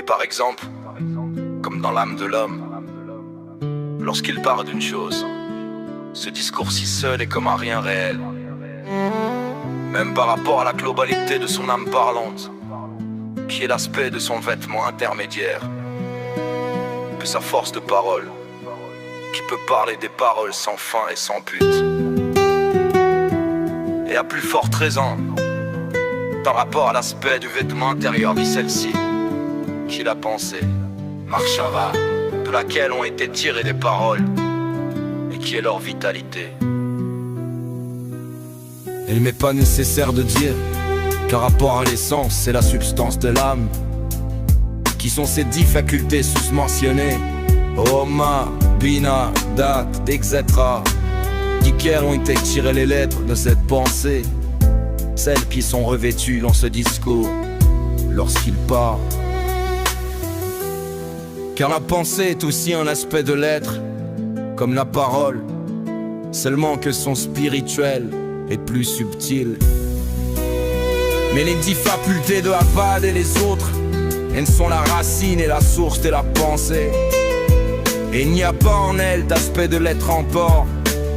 Et par exemple, comme dans l'âme de l'homme, lorsqu'il part d'une chose, ce discours si seul est comme un rien réel. Même par rapport à la globalité de son âme parlante, qui est l'aspect de son vêtement intermédiaire, que sa force de parole, qui peut parler des paroles sans fin et sans but. Et à plus forte raison, par rapport à l'aspect du vêtement intérieur de celle-ci, qui est la pensée, marchara, de laquelle ont été tirées des paroles, et qui est leur vitalité. Il m'est pas nécessaire de dire qu'un rapport à l'essence, c'est la substance de l'âme, qui sont ces 10 facultés susmentionnées, Oma, Bina, Dat, etc., duquel ont été tirées les lettres de cette pensée, celles qui sont revêtues dans ce discours lorsqu'il part. Car la pensée est aussi un aspect de l'être, comme la parole, seulement que son spirituel est plus subtil. Mais les 10 facultés de Avad et les autres, elles sont la racine et la source de la pensée. Et il n'y a pas en elles d'aspect de l'être encore,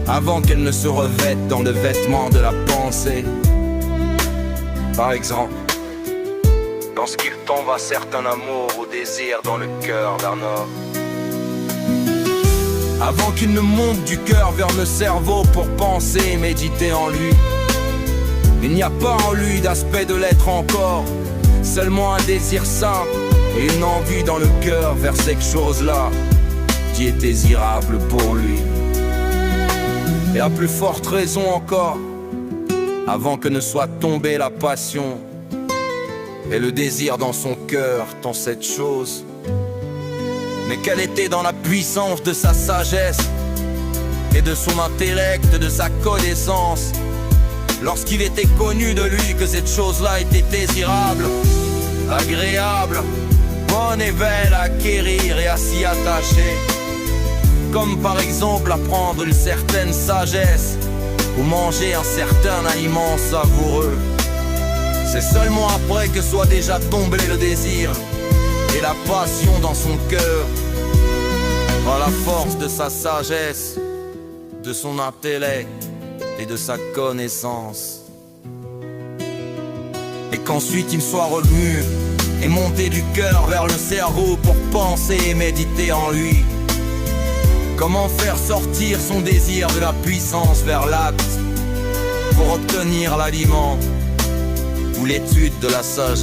avant qu'elle ne se revête dans le vêtement de la pensée. Par exemple, lorsqu'il tombe un certain amour ou désir dans le cœur d'un homme, avant qu'il ne monte du cœur vers le cerveau pour penser et méditer en lui, il n'y a pas en lui d'aspect de l'être encore, seulement un désir simple et une envie dans le cœur vers cette chose-là qui est désirable pour lui. Et à plus forte raison encore, avant que ne soit tombée la passion et le désir dans son cœur, dans cette chose, mais qu'elle était dans la puissance de sa sagesse et de son intellect, de sa connaissance, lorsqu'il était connu de lui que cette chose-là était désirable, agréable, bonne et belle à acquérir et à s'y attacher, comme par exemple apprendre une certaine sagesse ou manger un certain aliment savoureux. C'est seulement après que soit déjà tombé le désir et la passion dans son cœur, par la force de sa sagesse, de son intellect et de sa connaissance, et qu'ensuite il soit revenu et monté du cœur vers le cerveau pour penser et méditer en lui. Comment faire sortir son désir de la puissance vers l'acte pour obtenir l'aliment ou l'étude de la sagesse.